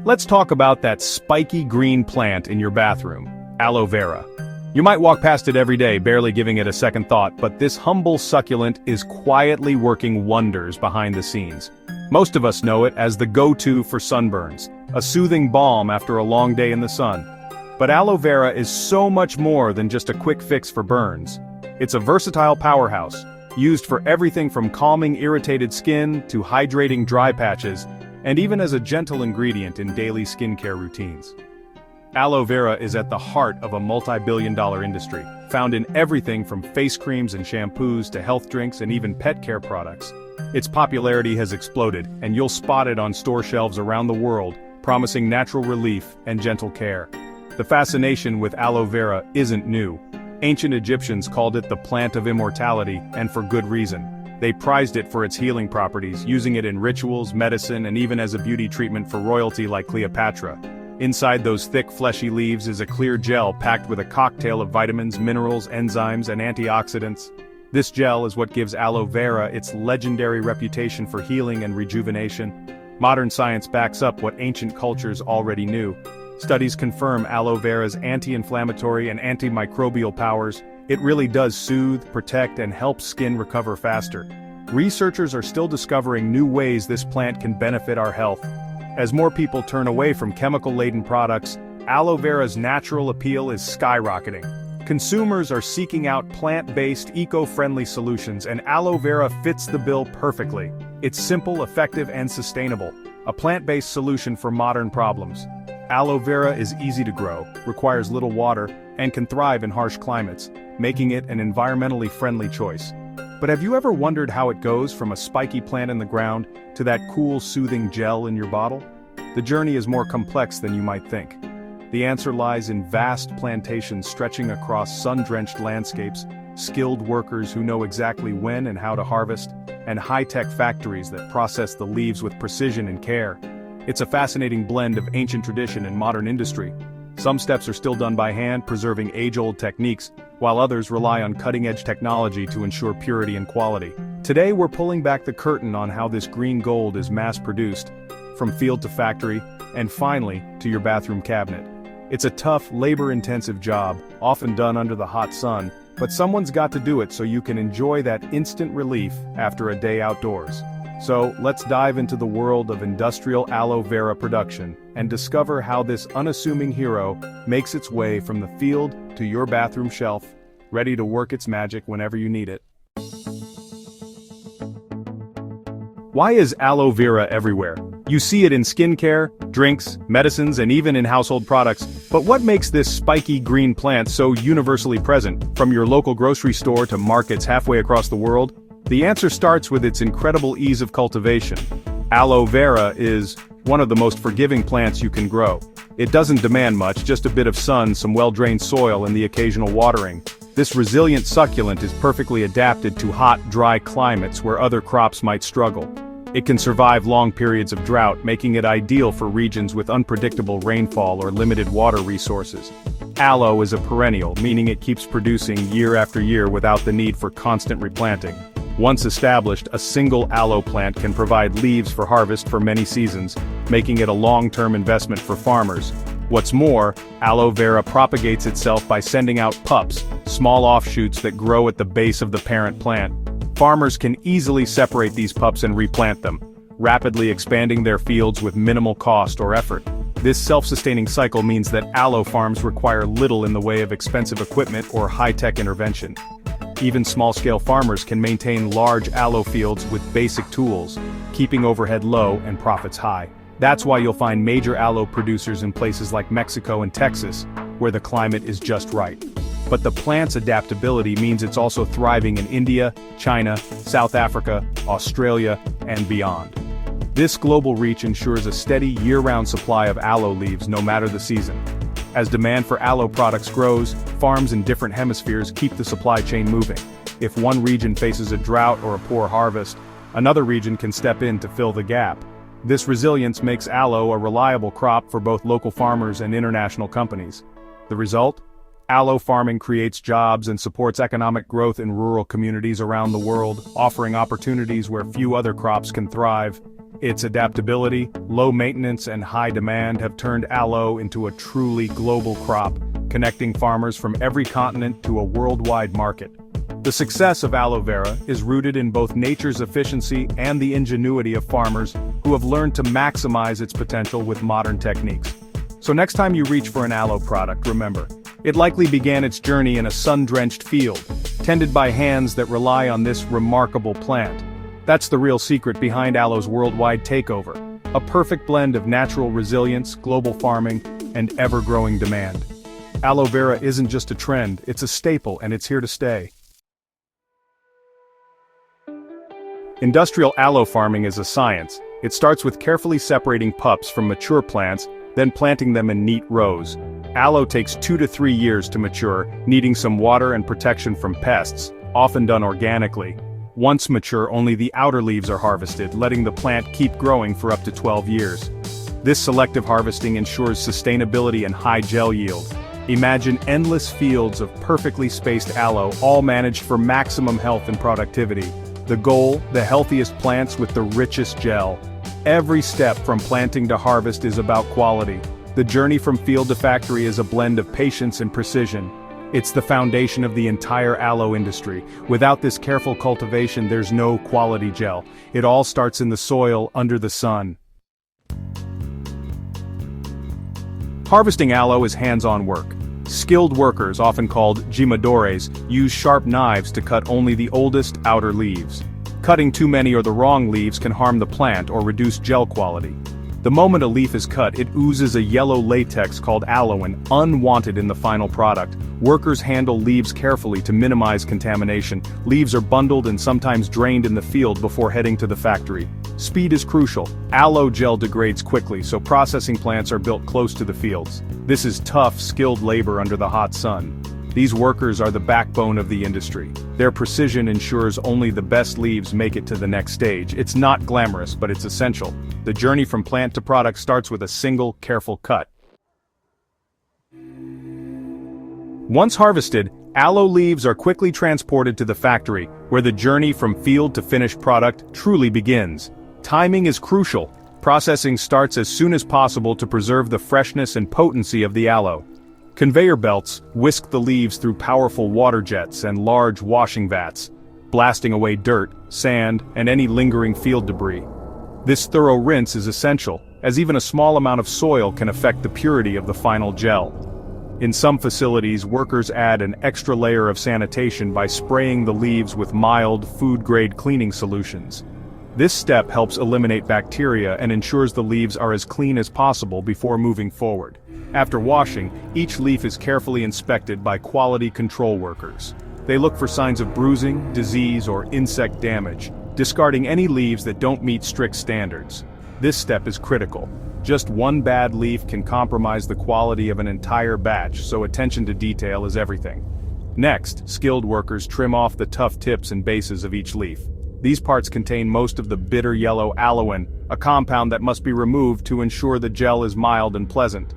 Let's talk about that spiky green plant in your bathroom, aloe vera. You might walk past it every day, barely giving it a second thought, but this humble succulent is quietly working wonders behind the scenes. Most of us know it as the go-to for sunburns, a soothing balm after a long day in the sun. But aloe vera is so much more than just a quick fix for burns. It's a versatile powerhouse, used for everything from calming irritated skin to hydrating dry patches, and even as a gentle ingredient in daily skincare routines. Aloe vera is at the heart of a multi-billion-dollar industry, found in everything from face creams and shampoos to health drinks and even pet care products. Its popularity has exploded, and you'll spot it on store shelves around the world, promising natural relief and gentle care. The fascination with aloe vera isn't new. Ancient Egyptians called it the plant of immortality, and for good reason. They prized it for its healing properties, using it in rituals, medicine, and even as a beauty treatment for royalty like Cleopatra. Inside those thick, fleshy leaves is a clear gel packed with a cocktail of vitamins, minerals, enzymes, and antioxidants. This gel is what gives aloe vera its legendary reputation for healing and rejuvenation. Modern science backs up what ancient cultures already knew. Studies confirm aloe vera's anti-inflammatory and antimicrobial powers. It really does soothe, protect, and help skin recover faster. Researchers are still discovering new ways this plant can benefit our health. As more people turn away from chemical-laden products, aloe vera's natural appeal is skyrocketing. Consumers are seeking out plant-based, eco-friendly solutions, and aloe vera fits the bill perfectly. It's simple, effective, and sustainable. A plant-based solution for modern problems. Aloe vera is easy to grow, requires little water, and can thrive in harsh climates, making it an environmentally friendly choice. But have you ever wondered how it goes from a spiky plant in the ground to that cool, soothing gel in your bottle? The journey is more complex than you might think. The answer lies in vast plantations stretching across sun-drenched landscapes, skilled workers who know exactly when and how to harvest, and high-tech factories that process the leaves with precision and care. It's a fascinating blend of ancient tradition and modern industry. Some steps are still done by hand, preserving age-old techniques, while others rely on cutting-edge technology to ensure purity and quality. Today we're pulling back the curtain on how this green gold is mass-produced, from field to factory, and finally, to your bathroom cabinet. It's a tough, labor-intensive job, often done under the hot sun, but someone's got to do it so you can enjoy that instant relief after a day outdoors. So, let's dive into the world of industrial aloe vera production and discover how this unassuming hero makes its way from the field to your bathroom shelf, ready to work its magic whenever you need it. Why is aloe vera everywhere? You see it in skincare, drinks, medicines, and even in household products, but what makes this spiky green plant so universally present, from your local grocery store to markets halfway across the world? The answer starts with its incredible ease of cultivation. Aloe vera is one of the most forgiving plants you can grow. It doesn't demand much, just a bit of sun, some well-drained soil, and the occasional watering. This resilient succulent is perfectly adapted to hot, dry climates where other crops might struggle. It can survive long periods of drought, making it ideal for regions with unpredictable rainfall or limited water resources. Aloe is a perennial, meaning it keeps producing year after year without the need for constant replanting. Once established, a single aloe plant can provide leaves for harvest for many seasons, making it a long-term investment for farmers. What's more, aloe vera propagates itself by sending out pups, small offshoots that grow at the base of the parent plant. Farmers can easily separate these pups and replant them, rapidly expanding their fields with minimal cost or effort. This self-sustaining cycle means that aloe farms require little in the way of expensive equipment or high-tech intervention. Even small-scale farmers can maintain large aloe fields with basic tools, keeping overhead low and profits high. That's why you'll find major aloe producers in places like Mexico and Texas, where the climate is just right. But the plant's adaptability means it's also thriving in India, China, South Africa, Australia, and beyond. This global reach ensures a steady year-round supply of aloe leaves no matter the season. As demand for aloe products grows, farms in different hemispheres keep the supply chain moving. If one region faces a drought or a poor harvest, another region can step in to fill the gap. This resilience makes aloe a reliable crop for both local farmers and international companies. The result? Aloe farming creates jobs and supports economic growth in rural communities around the world, offering opportunities where few other crops can thrive. Its adaptability, low maintenance, and high demand have turned aloe into a truly global crop, connecting farmers from every continent to a worldwide market. The success of aloe vera is rooted in both nature's efficiency and the ingenuity of farmers who have learned to maximize its potential with modern techniques. So next time you reach for an aloe product, remember, it likely began its journey in a sun-drenched field, tended by hands that rely on this remarkable plant. That's the real secret behind aloe's worldwide takeover, a perfect blend of natural resilience, global farming, and ever-growing demand. Aloe vera isn't just a trend, it's a staple and it's here to stay. Industrial aloe farming is a science. It starts with carefully separating pups from mature plants, then planting them in neat rows. Aloe takes 2 to 3 years to mature, needing some water and protection from pests, often done organically. Once mature, only the outer leaves are harvested, letting the plant keep growing for up to 12 years. This selective harvesting ensures sustainability and high gel yield. Imagine endless fields of perfectly spaced aloe, all managed for maximum health and productivity. The goal, the healthiest plants with the richest gel. Every step from planting to harvest is about quality. The journey from field to factory is a blend of patience and precision. It's the foundation of the entire aloe industry. Without this careful cultivation, there's no quality gel. It all starts in the soil, under the sun. Harvesting aloe is hands-on work. Skilled workers, often called gimadores, use sharp knives to cut only the oldest, outer leaves. Cutting too many or the wrong leaves can harm the plant or reduce gel quality. The moment a leaf is cut, it oozes a yellow latex called aloin, unwanted in the final product. Workers handle leaves carefully to minimize contamination. Leaves are bundled and sometimes drained in the field before heading to the factory. Speed is crucial. Aloe gel degrades quickly, so processing plants are built close to the fields. This is tough, skilled labor under the hot sun. These workers are the backbone of the industry. Their precision ensures only the best leaves make it to the next stage. It's not glamorous, but it's essential. The journey from plant to product starts with a single, careful cut. Once harvested, aloe leaves are quickly transported to the factory, where the journey from field to finished product truly begins. Timing is crucial. Processing starts as soon as possible to preserve the freshness and potency of the aloe. Conveyor belts whisk the leaves through powerful water jets and large washing vats, blasting away dirt, sand, and any lingering field debris. This thorough rinse is essential, as even a small amount of soil can affect the purity of the final gel. In some facilities, workers add an extra layer of sanitation by spraying the leaves with mild, food-grade cleaning solutions. This step helps eliminate bacteria and ensures the leaves are as clean as possible before moving forward. After washing, each leaf is carefully inspected by quality control workers. They look for signs of bruising, disease, or insect damage, discarding any leaves that don't meet strict standards. This step is critical. Just one bad leaf can compromise the quality of an entire batch, so attention to detail is everything. Next, skilled workers trim off the tough tips and bases of each leaf. These parts contain most of the bitter yellow aloin, a compound that must be removed to ensure the gel is mild and pleasant.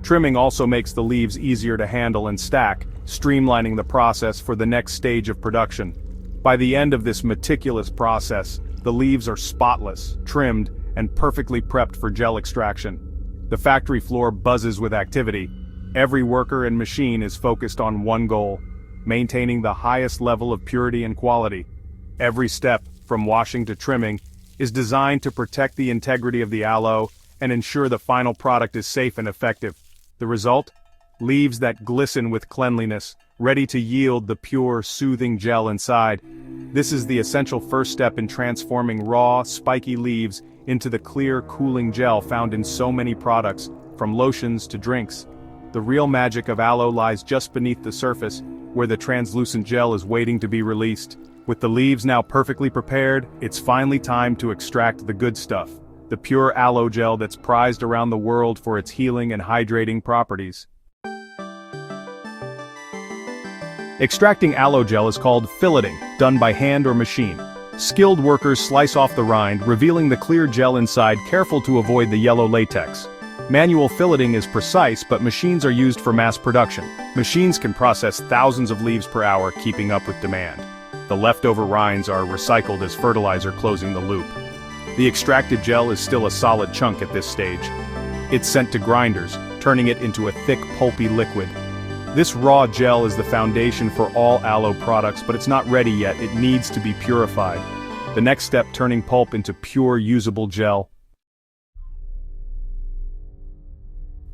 Trimming also makes the leaves easier to handle and stack, streamlining the process for the next stage of production. By the end of this meticulous process, the leaves are spotless, trimmed, and perfectly prepped for gel extraction. The factory floor buzzes with activity. Every worker and machine is focused on one goal: maintaining the highest level of purity and quality. Every step, from washing to trimming, is designed to protect the integrity of the aloe and ensure the final product is safe and effective. The result? Leaves that glisten with cleanliness, ready to yield the pure, soothing gel inside. This is the essential first step in transforming raw, spiky leaves into the clear, cooling gel found in so many products, from lotions to drinks. The real magic of aloe lies just beneath the surface, where the translucent gel is waiting to be released. With the leaves now perfectly prepared, it's finally time to extract the good stuff, the pure aloe gel that's prized around the world for its healing and hydrating properties. Extracting aloe gel is called filleting, done by hand or machine. Skilled workers slice off the rind, revealing the clear gel inside, careful to avoid the yellow latex. Manual filleting is precise, but machines are used for mass production. Machines can process thousands of leaves per hour, keeping up with demand. The leftover rinds are recycled as fertilizer, closing the loop. The extracted gel is still a solid chunk at this stage. It's sent to grinders, turning it into a thick, pulpy liquid. This raw gel is the foundation for all aloe products, but it's not ready yet. It needs to be purified. The next step, turning pulp into pure, usable gel.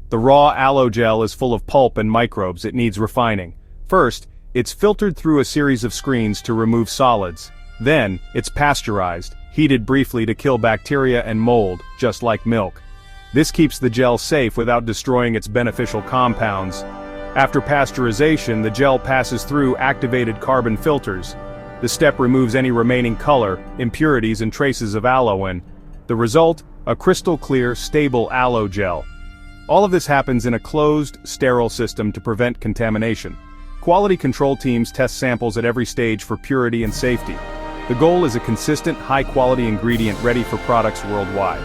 The raw aloe gel is full of pulp and microbes. It needs refining. First, it's filtered through a series of screens to remove solids. Then, it's pasteurized, heated briefly to kill bacteria and mold, just like milk. This keeps the gel safe without destroying its beneficial compounds. After pasteurization, the gel passes through activated carbon filters. The step removes any remaining color, impurities and traces of aloe. The result? A crystal-clear, stable aloe gel. All of this happens in a closed, sterile system to prevent contamination. Quality control teams test samples at every stage for purity and safety. The goal is a consistent, high-quality ingredient ready for products worldwide.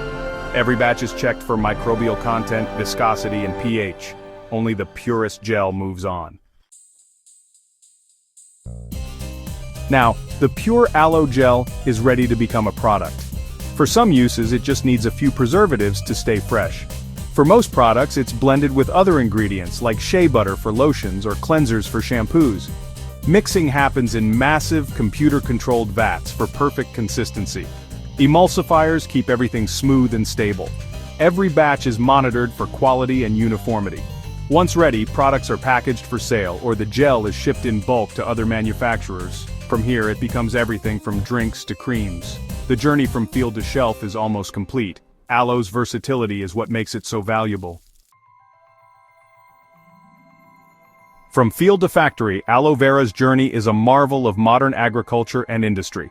Every batch is checked for microbial content, viscosity, and pH. Only the purest gel moves on. Now, the pure aloe gel is ready to become a product. For some uses, it just needs a few preservatives to stay fresh. For most products, it's blended with other ingredients like shea butter for lotions or cleansers for shampoos. Mixing happens in massive, computer-controlled vats for perfect consistency. Emulsifiers keep everything smooth and stable. Every batch is monitored for quality and uniformity. Once ready, products are packaged for sale, or the gel is shipped in bulk to other manufacturers. From here, it becomes everything from drinks to creams. The journey from field to shelf is almost complete. Aloe's versatility is what makes it so valuable. From field to factory, aloe vera's journey is a marvel of modern agriculture and industry.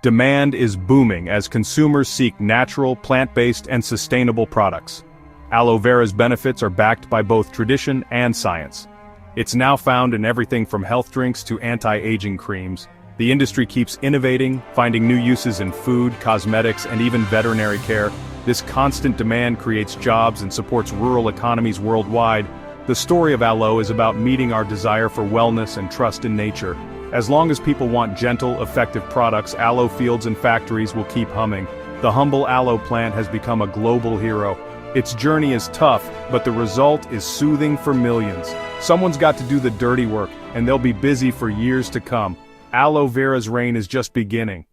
Demand is booming as consumers seek natural, plant-based, and sustainable products. Aloe vera's benefits are backed by both tradition and science. It's now found in everything from health drinks to anti-aging creams. The industry keeps innovating, finding new uses in food, cosmetics, and even veterinary care. This constant demand creates jobs and supports rural economies worldwide. The story of aloe is about meeting our desire for wellness and trust in nature. As long as people want gentle, effective products, aloe fields and factories will keep humming. The humble aloe plant has become a global hero. Its journey is tough, but the result is soothing for millions. Someone's got to do the dirty work, and they'll be busy for years to come. Aloe vera's reign is just beginning.